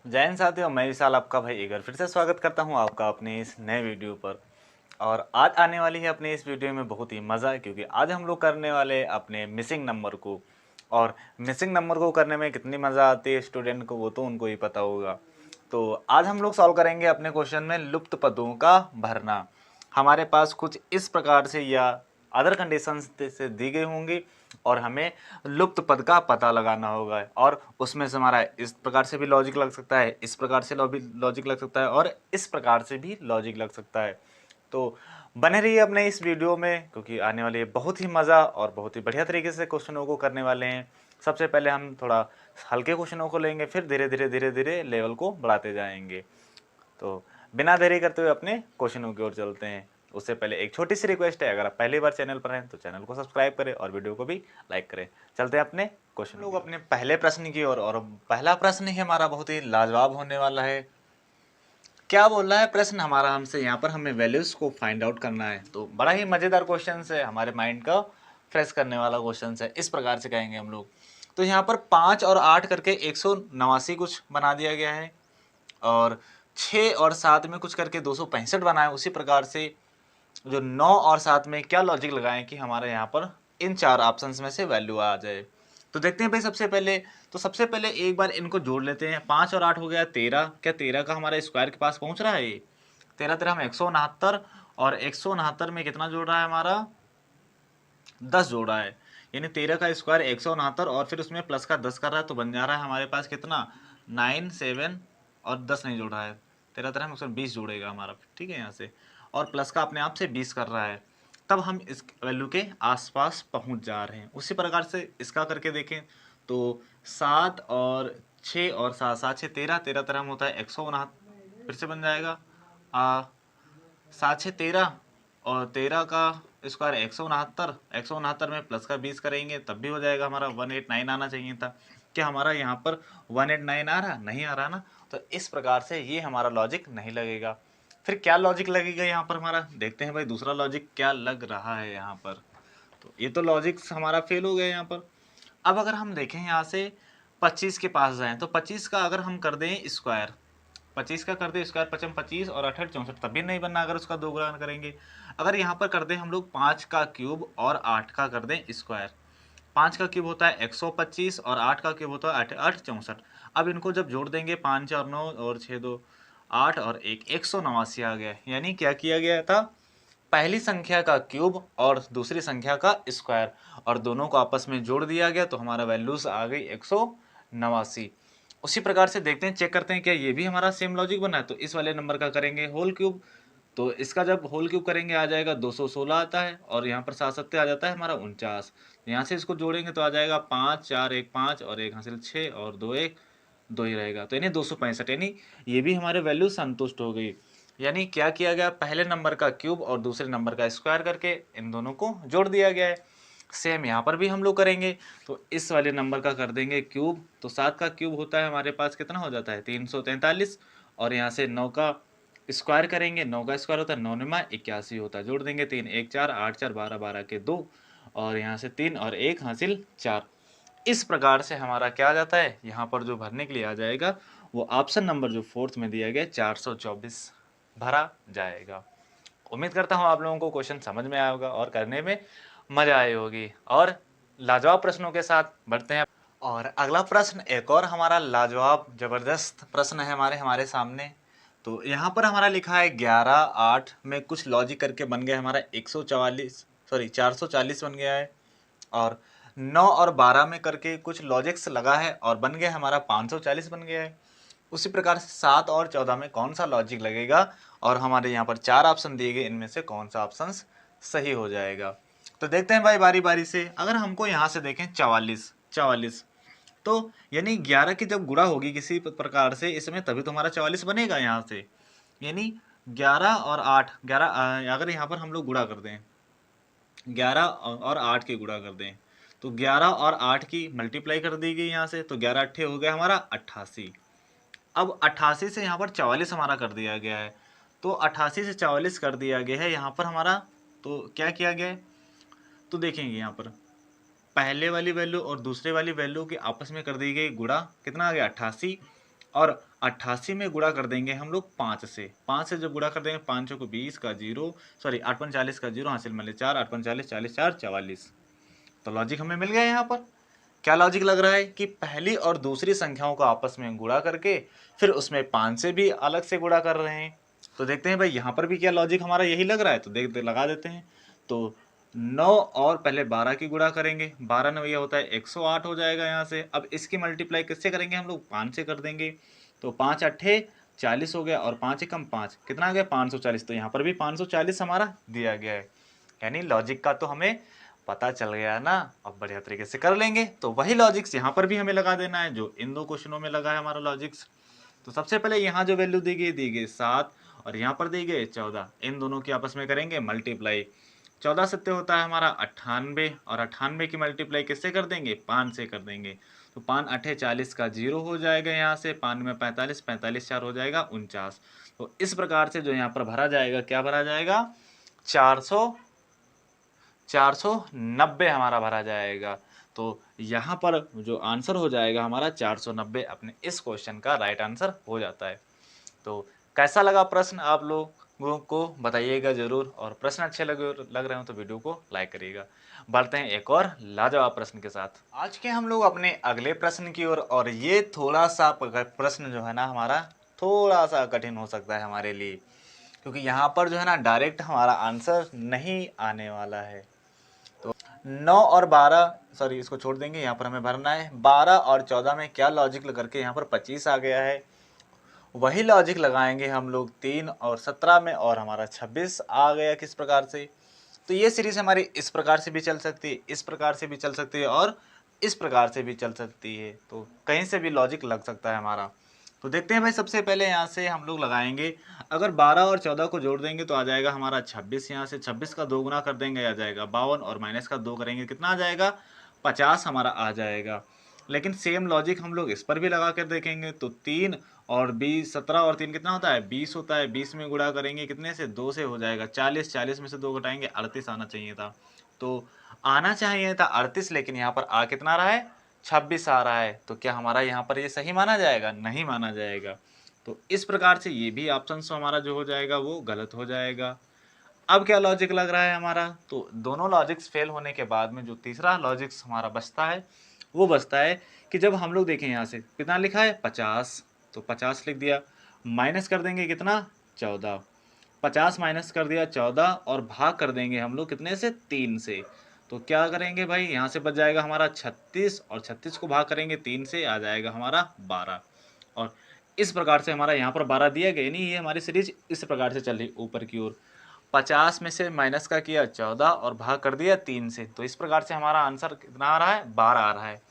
जय हिंद साथियों, मैं विशाल आपका भाई एक बार फिर से स्वागत करता हूं आपका अपने इस नए वीडियो पर। और आज आने वाली है अपने इस वीडियो में बहुत ही मज़ा है, क्योंकि आज हम लोग करने वाले अपने मिसिंग नंबर को। और मिसिंग नंबर को करने में कितनी मज़ा आती है स्टूडेंट को, वो तो उनको ही पता होगा। तो आज हम लोग सॉल्व करेंगे अपने क्वेश्चन में लुप्त पदों का भरना। हमारे पास कुछ इस प्रकार से या अदर कंडीशंस से दी गई होंगी और हमें लुप्त पद का पता लगाना होगा। और उसमें से हमारा इस प्रकार से भी लॉजिक लग सकता है, इस प्रकार से लॉजिक लग सकता है और इस प्रकार से भी लॉजिक लग सकता है। तो बने रहिए अपने इस वीडियो में, क्योंकि आने वाले बहुत ही मज़ा और बहुत ही बढ़िया तरीके से क्वेश्चनों को करने वाले हैं। सबसे पहले हम थोड़ा हल्के क्वेश्चनों को लेंगे, फिर धीरे धीरे लेवल को बढ़ाते जाएंगे। तो बिना देरी करते हुए अपने क्वेश्चनों की ओर चलते हैं। उससे पहले एक छोटी सी रिक्वेस्ट है, अगर आप पहली बार चैनल पर हैं तो चैनल को सब्सक्राइब करें और वीडियो को भी लाइक करें। चलते हैं अपने क्वेश्चन लोग अपने पहले प्रश्न की ओर। और पहला प्रश्न ही हमारा बहुत ही लाजवाब होने वाला है। क्या बोल रहा है प्रश्न हमारा हमसे, यहाँ पर हमें वैल्यूज को फाइंड आउट करना है। तो बड़ा ही मज़ेदार क्वेश्चन है, हमारे माइंड का फ्रेश करने वाला क्वेश्चन है। इस प्रकार से कहेंगे हम लोग। तो यहाँ पर 5 और 8 करके 189 कुछ बना दिया गया है, और 6 और 7 में कुछ करके 265 बनाए। उसी प्रकार से जो 9 और 7 में क्या लॉजिक लगाएं कि हमारे यहाँ पर इन चार ऑप्शंस में से वैल्यू आ जाए। तो देखते हैं भाई, सबसे पहले एक बार इनको जोड़ लेते हैं। 5 और 8 हो गया 13। क्या 13 का हमारा स्क्वायर के पास पहुंच रहा है? ये 13 13 हम 169, और 169 में कितना जोड़ रहा है हमारा? 10 जोड़ रहा है। यानी 13 का स्क्वायर 169 और फिर उसमें प्लस का 10 कर रहा है, तो बन जा रहा है हमारे पास कितना? 9 7 और 10 नहीं जोड़ रहा है। 13 13 में 20 जोड़ेगा हमारा, ठीक है यहाँ से। और प्लस का अपने आप से 20 कर रहा है, तब हम इस वैल्यू के आसपास पहुंच जा रहे हैं। उसी प्रकार से इसका करके देखें तो 7 और 6 और 7 7 6 13 13 13 में होता है 169, फिर से बन जाएगा 7 6 13 और 13 का स्क्वायर 169। 169 में प्लस का 20 करेंगे तब भी हो जाएगा हमारा 189 आना चाहिए था। क्या हमारा यहाँ पर 189 आ रहा? नहीं आ रहा ना। तो इस प्रकार से ये हमारा लॉजिक नहीं लगेगा। फिर क्या लॉजिक लगेगा यहाँ पर हमारा? देखते हैं भाई दूसरा लॉजिक क्या लग रहा है यहाँ पर। तो ये तो लॉजिक हमारा फेल हो गया यहाँ पर। अब अगर हम देखें यहाँ से 25 के पास जाएं, तो 25 का अगर हम कर दें स्क्वायर, 25 का कर दे स्क्वायर, 55 25 और 68 64, तभी नहीं बनना अगर उसका दो गुना करेंगे। अगर यहाँ पर कर दें हम लोग 5 का क्यूब और 8 का कर दें स्क्वायर, 5 का क्यूब होता है 125 और 8 का क्यूब होता है 8 8 64। अब इनको जब जोड़ देंगे 5 और 9 और 6 2 8 और 1 189 आ गया। यानी क्या किया गया था? पहली संख्या का क्यूब और दूसरी संख्या का स्क्वायर, और दोनों को आपस में जोड़ दिया गया, तो हमारा वैल्यूज आ गई 189। उसी प्रकार से देखते हैं, चेक करते हैं क्या ये भी हमारा सेम लॉजिक बना है। तो इस वाले नंबर का करेंगे होल क्यूब, तो इसका जब होल क्यूब करेंगे आ जाएगा 216 आता है, और यहाँ पर 7 सत्ते आ जाता है हमारा 49। यहाँ से इसको जोड़ेंगे तो आ जाएगा 5 4 1 5 और 1 हासिल 6 और 2 1 2 ही रहेगा, तो यानी 265। यानी ये भी हमारे वैल्यू संतुष्ट हो गई। यानी क्या किया गया? पहले नंबर का क्यूब और दूसरे नंबर का स्क्वायर करके इन दोनों को जोड़ दिया गया है। सेम यहाँ पर भी हम लोग करेंगे। तो इस वाले नंबर का कर देंगे क्यूब, तो 7 का क्यूब होता है हमारे पास कितना हो जाता है? 343। और यहाँ से 9 का स्क्वायर करेंगे, 9 का स्क्वायर होता है 9 9 81 होता है। जोड़ देंगे 3 1 4 8 4 12 12 के 2, और यहाँ से 3 और 1 हासिल 4। इस प्रकार से हमारा क्या आ जाता है? यहाँ पर जो भरने के लिए आ जाएगा वो ऑप्शन नंबर जो फोर्थ में दिया गया 424 भरा जाएगा। उम्मीद करता हूँ आप लोगों को क्वेश्चन समझ में आया होगा और करने में मजा आई होगी। और लाजवाब प्रश्नों के साथ बढ़ते हैं। और अगला प्रश्न एक और हमारा लाजवाब जबरदस्त प्रश्न है हमारे सामने। तो यहाँ पर हमारा लिखा है 11 8 में कुछ लॉजिक करके बन गया हमारा 440 बन गया है, और 9 और 12 में करके कुछ लॉजिक्स लगा है और बन गया हमारा 540 बन गया है। उसी प्रकार से 7 और 14 में कौन सा लॉजिक लगेगा, और हमारे यहाँ पर 4 ऑप्शन दिए गए, इनमें से कौन सा ऑप्शन सही हो जाएगा। तो देखते हैं भाई बारी बारी से। अगर हमको यहाँ से देखें 44 तो यानी 11 की जब गुणा होगी किसी प्रकार से इसमें, तभी तो हमारा 44 बनेगा यहाँ से। यानी 11 और 8, 11 अगर यहाँ पर हम लोग गुणा कर दें, 11 और 8 की गुणा कर दें, तो 11 और 8 की मल्टीप्लाई कर दी गई यहाँ से, तो 11 अट्ठे हो गया हमारा 88। अब 88 से यहाँ पर 44 हमारा कर दिया गया है, तो 88 से 44 कर दिया गया है यहाँ पर हमारा। तो क्या किया गया है? तो देखेंगे यहाँ पर पहले वाली वैल्यू और दूसरे वाली वैल्यू के आपस में कर दी गई गुणा, कितना आ गया? 88। और 88 में गुणा कर देंगे हम लोग 5 से। 5 से जब गुणा कर देंगे, 5 को 20 का 0, सॉरी 8 45 का 0 हासिल मान लीजिए 4, 8 45 40 4 44। तो लॉजिक हमें मिल गया यहाँ पर। क्या लॉजिक लग रहा है कि पहली और दूसरी संख्याओं को आपस में गुणा करके फिर उसमें 5 से भी अलग से गुणा कर रहे हैं। तो देखते हैं भाई यहाँ पर भी क्या लॉजिक हमारा यही लग रहा है, तो लगा देते हैं। तो 9 और पहले 12 की गुणा करेंगे, 12 9 ये होता है 108 हो जाएगा यहाँ से। अब इसकी मल्टीप्लाई किससे करेंगे हम लोग, 5 से कर देंगे। तो 5 अट्ठे 40 हो गया और 5 एकम 5 कितना आ गया 540। तो यहाँ पर भी 540 हमारा दिया गया है। यानी लॉजिक का तो हमें पता चल गया ना, अब बढ़िया तरीके से कर लेंगे। तो वही लॉजिक्स यहाँ पर भी हमें लगा देना है जो इन 2 क्वेश्चनों में लगा है हमारा लॉजिक्स। तो सबसे पहले यहाँ जो वैल्यू दी गई 7 और यहाँ पर दी गई 14, इन दोनों की आपस में करेंगे मल्टीप्लाई। 14 सत्ते होता है हमारा 98 और 98 की मल्टीप्लाई किससे कर देंगे, 5 से कर देंगे। तो 5 अट्ठे 40 का 0 हो जाएगा यहाँ से, 5 में 45, 45 4 हो जाएगा 49। तो इस प्रकार से जो यहाँ पर भरा जाएगा, क्या भरा जाएगा, 490 हमारा भरा जाएगा। तो यहाँ पर जो आंसर हो जाएगा हमारा 490 अपने इस क्वेश्चन का राइट आंसर हो जाता है। तो कैसा लगा प्रश्न आप लोगों को बताइएगा जरूर, और प्रश्न अच्छे लग रहे हो तो वीडियो को लाइक करिएगा। बढ़ते हैं एक और लाजवाब प्रश्न के साथ। आज के हम लोग अपने अगले प्रश्न की ओर, और ये थोड़ा सा प्रश्न जो है ना हमारा थोड़ा सा कठिन हो सकता है हमारे लिए, क्योंकि यहाँ पर जो है ना डायरेक्ट हमारा आंसर नहीं आने वाला है। तो 9 और 12, सॉरी इसको छोड़ देंगे, यहाँ पर हमें भरना है 12 और 14 में क्या लॉजिक लग करके यहाँ पर 25 आ गया है। वही लॉजिक लगाएंगे हम लोग 3 और 17 में, और हमारा 26 आ गया किस प्रकार से। तो ये सीरीज हमारी इस प्रकार से भी चल सकती है, इस प्रकार से भी चल सकती है, और इस प्रकार से भी चल सकती है। तो कहीं से भी लॉजिक लग सकता है हमारा। तो देखते हैं भाई, सबसे पहले यहाँ से हम लोग लगाएंगे। अगर 12 और 14 को जोड़ देंगे तो आ जाएगा हमारा 26। यहाँ से 26 का 2 गुना कर देंगे आ जाएगा 52, और माइनस का 2 करेंगे कितना आ जाएगा 50 हमारा आ जाएगा। लेकिन सेम लॉजिक हम लोग इस पर भी लगा कर देखेंगे। तो 3 और 20, 17 और 3 कितना होता है 20 होता है। 20 में गुणा करेंगे कितने से, 2 से हो जाएगा 40। 40 में से 2 घटाएंगे 38 आना चाहिए था। तो आना चाहिए था 38, लेकिन यहाँ पर आ कितना रहा है 26 आ रहा है। तो क्या हमारा यहाँ पर ये सही माना जाएगा, नहीं माना जाएगा। तो इस प्रकार से ये भी ऑप्शन हमारा जो हो जाएगा वो गलत हो जाएगा। अब क्या लॉजिक लग रहा है हमारा, तो दोनों लॉजिक्स फेल होने के बाद में जो तीसरा लॉजिक्स हमारा बचता है वो बचता है कि जब हम लोग देखें यहाँ से कितना लिखा है 50, तो 50 लिख दिया, माइनस कर देंगे कितना 14, 50 माइनस कर दिया 14, और भाग कर देंगे हम लोग कितने से 3 से। तो क्या करेंगे भाई, यहाँ से बच जाएगा हमारा 36, और 36 को भाग करेंगे 3 से आ जाएगा हमारा 12। और इस प्रकार से हमारा यहाँ पर 12 दिया गया, नहीं ये हमारी सीरीज इस प्रकार से चल रही ऊपर की ओर। 50 में से माइनस का किया 14 और भाग कर दिया 3 से। तो इस प्रकार से हमारा आंसर कितना आ रहा है 12 आ रहा है।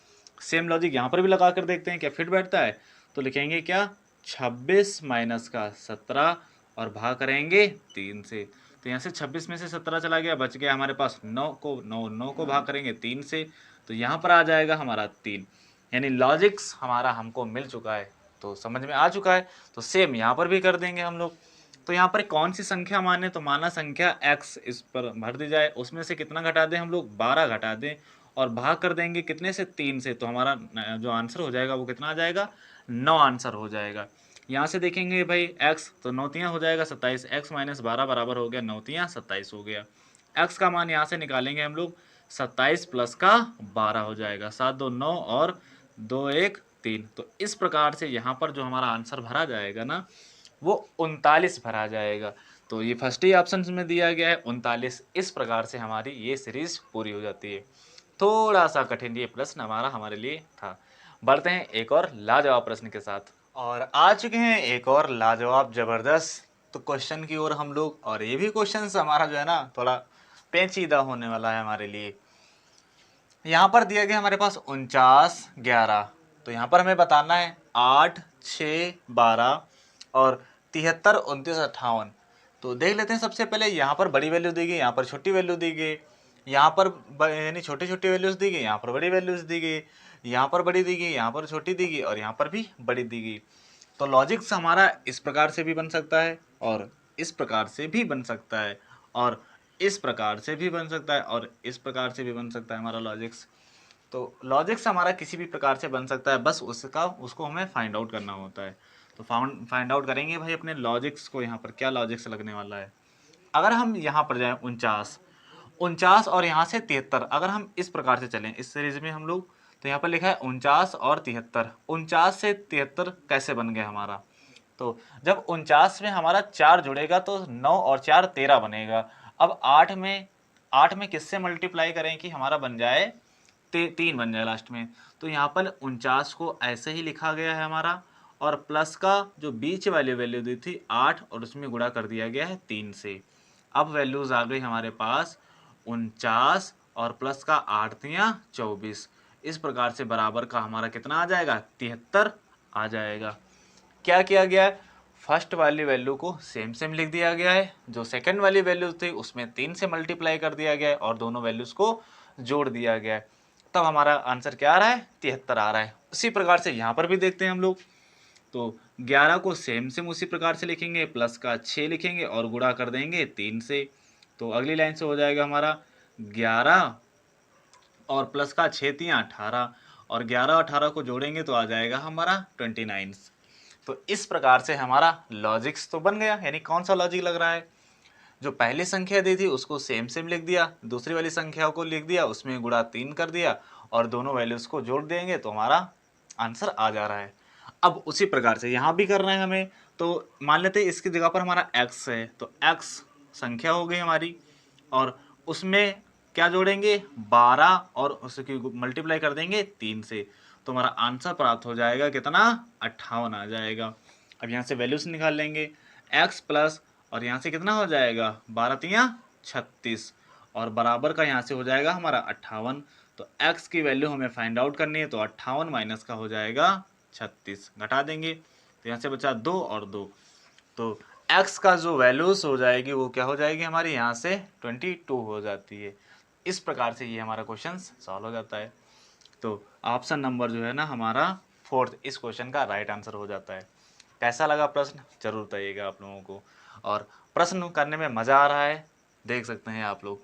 सेम लॉजिक यहाँ पर भी लगा कर देखते हैं क्या फिट बैठता है। तो लिखेंगे क्या 26 माइनस का 17 और भाग करेंगे 3 से। तो यहाँ से 26 में से 17 चला गया, बच गया हमारे पास 9 को भाग करेंगे 3 से। तो यहाँ पर आ जाएगा हमारा 3। यानी लॉजिक्स हमारा हमको मिल चुका है, तो समझ में आ चुका है। तो सेम यहाँ पर भी कर देंगे हम लोग। तो यहाँ पर कौन सी संख्या माने, तो माना संख्या x इस पर भर दी जाए, उसमें से कितना घटा दें हम लोग 12 घटा दें, और भाग कर देंगे कितने से 3 से। तो हमारा जो आंसर हो जाएगा वो कितना आ जाएगा 9 आंसर हो जाएगा। यहाँ से देखेंगे भाई x, तो 9 तियाँ हो जाएगा 27, x माइनस 12 बराबर हो गया 9 तियाँ 27 हो गया। x का मान यहाँ से निकालेंगे हम लोग 27 प्लस का 12 हो जाएगा, 7 2 9 और 2 1 3। तो इस प्रकार से यहाँ पर जो हमारा आंसर भरा जाएगा ना वो 39 भरा जाएगा। तो ये फर्स्ट ही ऑप्शन में दिया गया है 39। इस प्रकार से हमारी ये सीरीज पूरी हो जाती है। थोड़ा सा कठिन ये प्रश्न हमारे लिए था। बढ़ते हैं एक और लाजवाब प्रश्न के साथ, और आ चुके हैं एक और लाजवाब जबरदस्त तो क्वेश्चन की ओर हम लोग। और ये भी क्वेश्चन हमारा जो है ना थोड़ा पेचीदा होने वाला है हमारे लिए। यहाँ पर दिया गया हमारे पास 49 11। तो यहाँ पर हमें बताना है 8 6 12 और 73 29 58। तो देख लेते हैं सबसे पहले यहाँ पर बड़ी वैल्यू दी गई, यहाँ पर छोटी वैल्यू दी गई, यहाँ पर यानी छोटी छोटी वैल्यूज दी गई, यहाँ पर बड़ी वैल्यूज दी गई, यहाँ पर बड़ी दी गई, यहाँ पर छोटी दी गई, और यहाँ पर भी बड़ी दी गई। तो लॉजिक्स हमारा इस प्रकार से भी बन सकता है, और इस प्रकार से भी बन सकता है, और इस प्रकार से भी बन सकता है, और इस प्रकार से भी बन सकता है हमारा लॉजिक्स। तो लॉजिक्स हमारा किसी भी प्रकार से बन सकता है, बस उसको हमें फाइंड आउट करना होता है। तो फाइंड आउट करेंगे भाई अपने लॉजिक्स को, यहाँ पर क्या लॉजिक्स लगने वाला है। अगर हम यहाँ पर जाएं 49 और यहाँ से 73, अगर हम इस प्रकार से चलें इस सीरीज में हम लोग, तो यहाँ पर लिखा है 49 और 73। 49 से 73 कैसे बन गया हमारा, तो जब 49 में हमारा 4 जुड़ेगा तो 9 और 4 13 बनेगा। अब 8 में किससे मल्टीप्लाई करें कि हमारा बन जाए 3 बन जाए लास्ट में। तो यहाँ पर 49 को ऐसे ही लिखा गया है हमारा, और प्लस का जो बीच वाली वैल्यू दी थी 8 और उसमें गुणा कर दिया गया है 3 से। अब वैल्यूज आ गई हमारे पास 49 और प्लस का 8 तियां 24। इस प्रकार से बराबर का हमारा कितना आ जाएगा, 73 आ जाएगा। क्या किया गया है, फर्स्ट वाली वैल्यू को सेम लिख दिया गया है, जो सेकंड वाली वैल्यू थी उसमें 3 से मल्टीप्लाई कर दिया गया है और दोनों वैल्यूज को जोड़ दिया गया है। तब हमारा आंसर क्या आ रहा है, 73 आ रहा है। उसी प्रकार से यहाँ पर भी देखते हैं हम लोग, तो 11 को सेम उसी प्रकार से लिखेंगे, प्लस का 6 लिखेंगे और गुणा कर देंगे 3 से। तो अगली लाइन से हो जाएगा हमारा 11 और प्लस का 6 तियां 18, और 11 और 18 को जोड़ेंगे तो आ जाएगा हमारा 29। तो इस प्रकार से हमारा लॉजिक्स तो बन गया। यानी कौन सा लॉजिक लग रहा है, जो पहली संख्या दी थी उसको सेम लिख दिया, दूसरी वाली संख्या को लिख दिया, उसमें गुणा 3 कर दिया और दोनों वैल्यूज को जोड़ देंगे तो हमारा आंसर आ जा रहा है। अब उसी प्रकार से यहाँ भी करना है हमें। तो मान लेते हैं इसकी जगह पर हमारा x है, तो x संख्या हो गई हमारी, और उसमें क्या जोड़ेंगे 12 और उसकी मल्टीप्लाई कर देंगे 3 से, तो हमारा आंसर प्राप्त हो जाएगा कितना, 58 आ जाएगा। अब यहाँ से वैल्यूज निकाल लेंगे, x प्लस और यहाँ से कितना हो जाएगा 12 तियां 36, और बराबर का यहाँ से हो जाएगा हमारा 58। तो x की वैल्यू हमें फाइंड आउट करनी है, तो 58 माइनस का हो जाएगा 36, घटा देंगे तो यहाँ से बचा 2 और 2, तो x का जो वैल्यूज हो जाएगी वो क्या हो जाएगी हमारी, यहाँ से 22 हो जाती है। इस प्रकार से ये हमारा क्वेश्चन सॉल्व हो जाता है। तो ऑप्शन नंबर जो है ना हमारा 4th इस क्वेश्चन का राइट आंसर हो जाता है। कैसा लगा प्रश्न जरूर बताइएगा आप लोगों को, और प्रश्न करने में मज़ा आ रहा है, देख सकते हैं आप लोग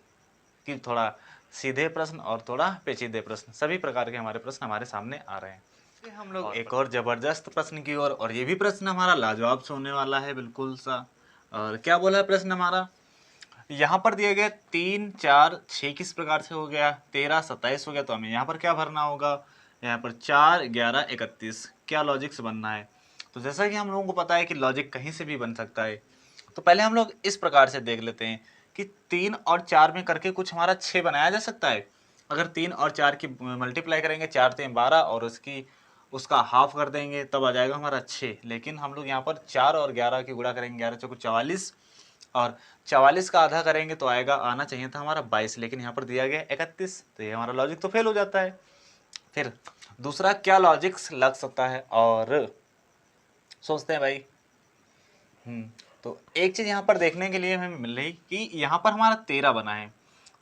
कि थोड़ा सीधे प्रश्न और थोड़ा पेचीदे प्रश्न, सभी प्रकार के हमारे प्रश्न हमारे सामने आ रहे हैं। हम लोग एक और जबरदस्त प्रश्न की ओर, और ये भी प्रश्न हमारा लाजवाब से होने वाला है बिल्कुल सा। और क्या बोला है प्रश्न हमारा, यहाँ पर दिए गए 3 4 6 किस प्रकार से हो गया, 13 27 हो गया, तो हमें यहाँ पर क्या भरना होगा, यहाँ पर 4 11 31, क्या लॉजिक्स बनना है। तो जैसा कि हम लोगों को पता है कि लॉजिक कहीं से भी बन सकता है, तो पहले हम लोग इस प्रकार से देख लेते हैं कि 3 और 4 में करके कुछ हमारा 6 बनाया जा सकता है। अगर 3 और 4 की मल्टीप्लाई करेंगे, 4 3 12 और उसका हाफ कर देंगे तब आ जाएगा हमारा 6। लेकिन हम लोग यहाँ पर 4 और 11 की गुणा करेंगे, 11 चौको 44, और 44 का आधा करेंगे तो आना चाहिए था हमारा 22, लेकिन यहाँ पर दिया गया 31, तो ये हमारा लॉजिक तो फेल हो जाता है। फिर दूसरा क्या लॉजिक्स लग सकता है, और सोचते हैं भाई। तो एक चीज़ यहाँ पर देखने के लिए हमें मिल रही कि यहाँ पर हमारा 13 बना है,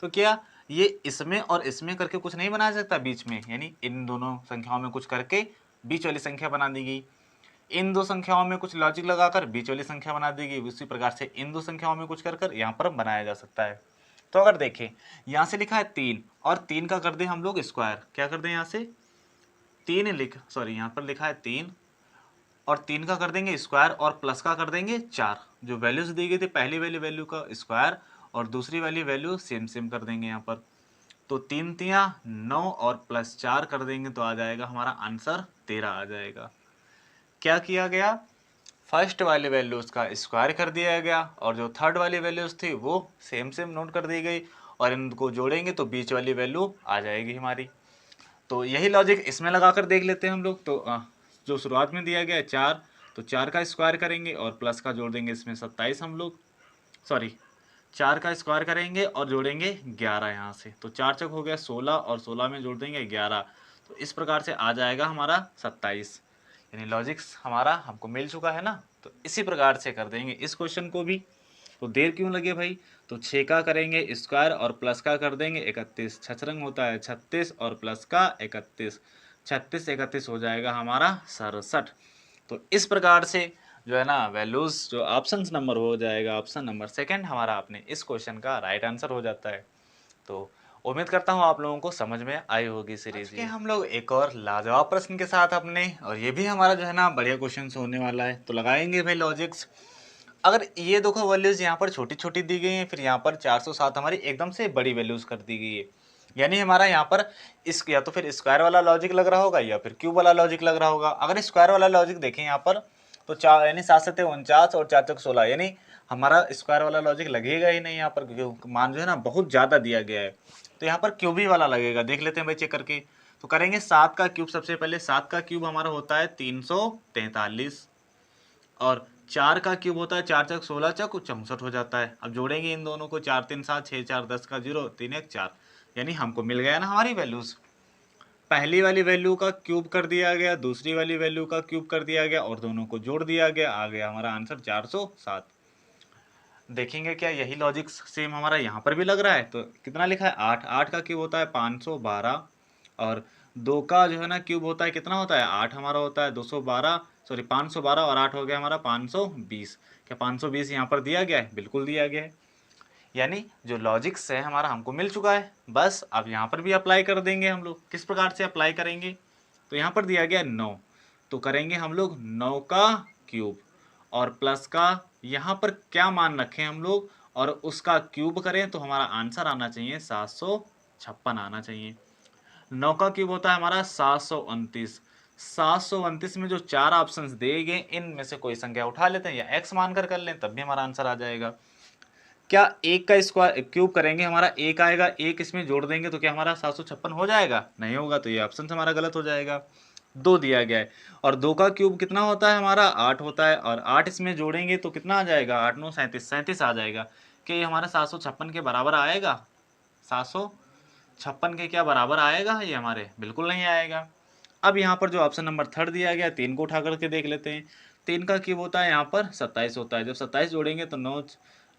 तो क्या ये इसमें और इसमें करके कुछ नहीं बनाया सकता बीच में, यानी इन दोनों संख्याओं में कुछ करके बीच वाली संख्या बना दी गई, इन दो संख्याओं में कुछ लॉजिक लगाकर बीच वाली संख्या बना दी गई, उसी प्रकार से इन दो संख्याओं में कुछ कर यहाँ पर बनाया जा सकता है। तो अगर देखें यहाँ से लिखा है 3 और 3 का कर दें हम लोग स्क्वायर, क्या कर दें यहाँ से यहाँ पर लिखा है 3 और 3 का कर देंगे स्क्वायर और प्लस का कर देंगे 4, जो वैल्यूज दी गई थी पहली वाली वैल्यू का स्क्वायर और दूसरी वाली वैल्यू सेम कर देंगे यहाँ पर। तो 3 तियां 9 और प्लस 4 कर देंगे तो आ जाएगा हमारा आंसर 13 आ जाएगा। क्या किया गया, फर्स्ट वाली वैल्यूज का स्क्वायर कर दिया गया और जो थर्ड वाली वैल्यूज थी वो सेम नोट कर दी गई, और इनको जोड़ेंगे तो बीच वाली वैल्यू आ जाएगी हमारी। तो यही लॉजिक इसमें लगाकर देख लेते हैं हम लोग। तो जो शुरुआत में दिया गया है 4, तो 4 का स्क्वायर करेंगे और प्लस का जोड़ देंगे इसमें 27, हम लोग 4 का स्क्वायर करेंगे और जोड़ेंगे 11 यहाँ से, तो 4 चौक हो गया 16 और 16 में जोड़ देंगे 11, तो इस प्रकार से आ जाएगा हमारा 27। यानी लॉजिक्स हमारा हमको मिल चुका है ना। तो इसी प्रकार से कर देंगे इस क्वेश्चन को भी। तो देर क्यों लगे भाई, तो 6 का करेंगे स्क्वायर और प्लस का कर देंगे 31, छछरंग होता है 36 और प्लस का 31, 36 31 हो जाएगा हमारा 67। तो इस प्रकार से जो है ना वैल्यूज जो ऑप्शन नंबर हो जाएगा, ऑप्शन नंबर सेकंड हमारा अपने इस क्वेश्चन का राइट आंसर हो जाता है। तो उम्मीद करता हूँ आप लोगों को समझ में आई होगी सीरीज। ये हम लोग एक और लाजवाब प्रश्न के साथ अपने, और ये भी हमारा जो है ना बढ़िया क्वेश्चन होने वाला है। तो लगाएंगे भाई लॉजिक्स। अगर ये देखो वैल्यूज यहाँ पर छोटी छोटी दी गई हैं, फिर यहाँ पर 407 हमारी एकदम से बड़ी वैल्यूज कर दी गई है, यानी हमारा यहाँ पर इस या तो फिर स्क्वायर वाला लॉजिक लग रहा होगा या फिर क्यूब वाला लॉजिक लग रहा होगा। अगर स्क्वायर वाला लॉजिक देखें यहाँ पर तो चार यानी 7 7 49 और 4 4 16, यानी हमारा स्क्वायर वाला लॉजिक लगेगा ही नहीं यहाँ पर, क्योंकि मान जो है ना बहुत ज़्यादा दिया गया है। तो यहाँ पर क्यूब ही वाला लगेगा। देख लेते हैं भाई चेक करके। तो करेंगे 7 का क्यूब। सबसे पहले 7 का क्यूब हमारा होता है 343, और 4 का क्यूब होता है 4 चक 16 चक 64 हो जाता है। अब जोड़ेंगे इन दोनों को, 4 3 7 6 4 10 का 0 3 1 4, यानी हमको मिल गया ना हमारी वैल्यूज। पहली वाली वैल्यू का क्यूब कर दिया गया, दूसरी वाली वैल्यू का क्यूब कर दिया गया, और दोनों को जोड़ दिया गया, आ गया हमारा आंसर 407। देखेंगे क्या यही लॉजिक सेम हमारा यहाँ पर भी लग रहा है। तो कितना लिखा है 8, 8 का क्यूब होता है 512, और 2 का जो है ना क्यूब होता है कितना होता है 8 हमारा होता है 212, सॉरी 512, और 8 हो गया हमारा 520। क्या 520 यहाँ पर दिया गया है? बिल्कुल दिया गया है। यानी जो लॉजिक्स है हमारा हमको मिल चुका है। बस अब यहाँ पर भी अप्लाई कर देंगे हम लोग। किस प्रकार से अप्लाई करेंगे? तो यहाँ पर दिया गया 9, तो करेंगे हम लोग 9 का क्यूब, और प्लस का यहाँ पर क्या मान रखें हम लोग, और उसका क्यूब करें तो हमारा आंसर आना चाहिए 756 आना चाहिए। 9 का क्यूब होता है हमारा 729। 729 में जो 4 ऑप्शंस दिए गए इनमें से कोई संख्या उठा लेते हैं या एक्स मानकर कर लें, तब भी हमारा आंसर आ जाएगा। क्या 1 का स्क्वायर क्यूब करेंगे हमारा 1 आएगा, 1 इसमें जोड़ देंगे तो क्या हमारा 756 हो जाएगा? नहीं होगा, तो ये ऑप्शन हमारा गलत हो जाएगा। 2 दिया गया है, और 2 का क्यूब कितना होता है हमारा 8 होता है, और 8 इसमें जोड़ेंगे तो कितना आ जाएगा 8 9 37 37 आ जाएगा। क्या ये हमारा 756 के बराबर आएगा? 756 के क्या बराबर आएगा ये हमारे? बिल्कुल नहीं आएगा। अब यहाँ पर जो ऑप्शन नंबर 3 दिया गया 3 को उठा करके देख लेते हैं। 3 का क्यूब होता है यहाँ पर 27 होता है। जब 27 जोड़ेंगे तो 9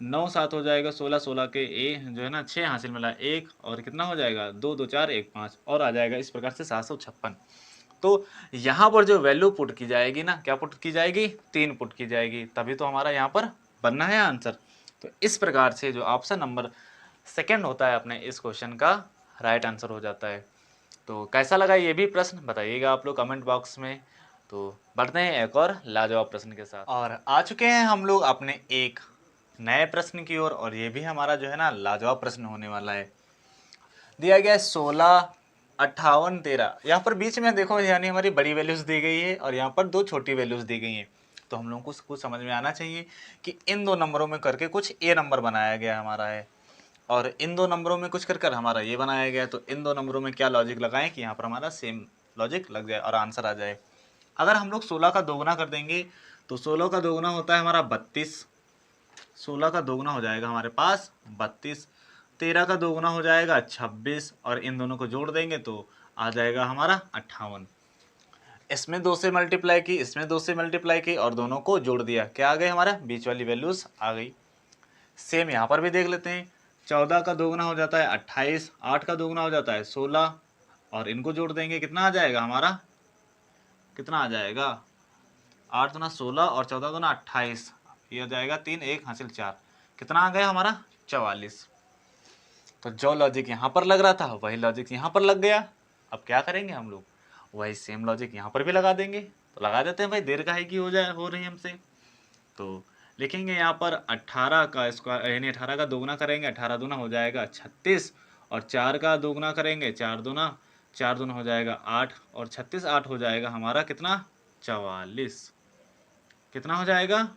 9 7 हो जाएगा 16, 16 के ए जो है ना 6 हासिल मिला 1, और कितना हो जाएगा 2 2 4 1 5, और आ जाएगा इस प्रकार से 756। तो यहाँ पर जो वैल्यू पुट की जाएगी ना, क्या पुट की जाएगी? 3 पुट की जाएगी, तभी तो हमारा यहाँ पर बनना है आंसर। तो इस प्रकार से जो ऑप्शन नंबर 2 होता है अपने इस क्वेश्चन का राइट आंसर हो जाता है। तो कैसा लगा ये भी प्रश्न बताइएगा आप लोग कमेंट बॉक्स में। तो बढ़ते हैं एक और लाजवाब प्रश्न के साथ, और आ चुके हैं हम लोग अपने एक नए प्रश्न की ओर, और ये भी हमारा जो है ना लाजवाब प्रश्न होने वाला है। दिया गया है 16 58 13। यहाँ पर बीच में देखो यानी हमारी बड़ी वैल्यूज दी गई है, और यहाँ पर 2 छोटी वैल्यूज दी गई हैं। तो हम लोगों को कुछ समझ में आना चाहिए कि इन 2 नंबरों में करके कुछ ए नंबर बनाया गया हमारा है, और इन 2 नंबरों में कुछ कर हमारा ये बनाया गया है। तो इन 2 नंबरों में क्या लॉजिक लगाएं कि यहाँ पर हमारा सेम लॉजिक लग जाए और आंसर आ जाए। अगर हम लोग 16 का दोगुना कर देंगे तो 16 का दोगुना होता है हमारा 32, 16 का दोगुना हो जाएगा हमारे पास 32, 13 का दोगुना हो जाएगा 26, और इन दोनों को जोड़ देंगे तो आ जाएगा हमारा 58। इसमें 2 से मल्टीप्लाई की, इसमें 2 से मल्टीप्लाई की, और दोनों को जोड़ दिया, क्या आ गए हमारा बीच वाली वैल्यूज आ गई। सेम यहाँ पर भी देख लेते हैं। 14 का दोगुना हो जाता है 28, 8 का दोगुना हो जाता है 16, और इनको जोड़ देंगे कितना आ जाएगा हमारा, कितना आ जाएगा 8 दूना 16 और 14 दूना 28, ये हो जाएगा 3 1 हासिल 4, कितना आ गया हमारा 44। तो जो लॉजिक यहाँ पर लग रहा था वही लॉजिक यहाँ पर लग गया। अब क्या करेंगे हम लोग, वही सेम लॉजिक यहाँ पर भी लगा देंगे। तो लगा देते हैं भाई, देर काहे की हो रही हमसे। तो लिखेंगे यहाँ पर 18 का स्क्वायर यानी 18 का दोगुना करेंगे, 18 दूना हो जाएगा 36, और 4 का दोगुना करेंगे 4 दूना हो जाएगा 8, और 36 8 हो जाएगा हमारा कितना 44, कितना हो जाएगा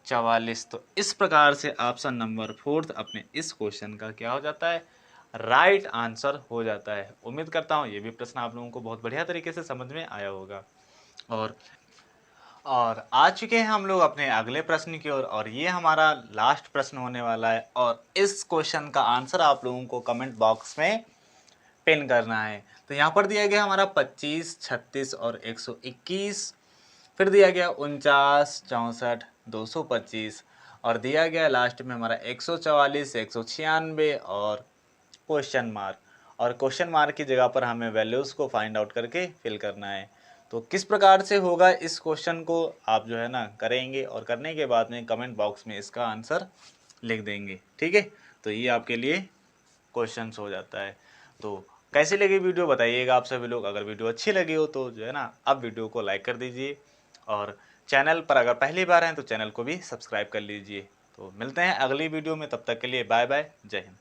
44। तो इस प्रकार से ऑप्शन नंबर 4 अपने इस क्वेश्चन का क्या हो जाता है, राइट आंसर हो जाता है। उम्मीद करता हूँ ये भी प्रश्न आप लोगों को बहुत बढ़िया तरीके से समझ में आया होगा। और आ चुके हैं हम लोग अपने अगले प्रश्न की ओर, और ये हमारा लास्ट प्रश्न होने वाला है, और इस क्वेश्चन का आंसर आप लोगों को कमेंट बॉक्स में पिन करना है। तो यहाँ पर दिया गया हमारा 25 36 और 121, फिर दिया गया 49 64 225, और दिया गया लास्ट में हमारा 144 196 और क्वेश्चन मार्क। और क्वेश्चन मार्क की जगह पर हमें वैल्यूज़ को फाइंड आउट करके फिल करना है। तो किस प्रकार से होगा इस क्वेश्चन को आप जो है ना करेंगे, और करने के बाद में कमेंट बॉक्स में इसका आंसर लिख देंगे, ठीक है। तो ये आपके लिए क्वेश्चंस हो जाता है। तो कैसी लगी वीडियो बताइएगा आप सभी लोग। अगर वीडियो अच्छी लगी हो तो जो है ना, आप वीडियो को लाइक कर दीजिए, और चैनल पर अगर पहली बार हैं तो चैनल को भी सब्सक्राइब कर लीजिए। तो मिलते हैं अगली वीडियो में, तब तक के लिए बाय बाय, जय हिंद।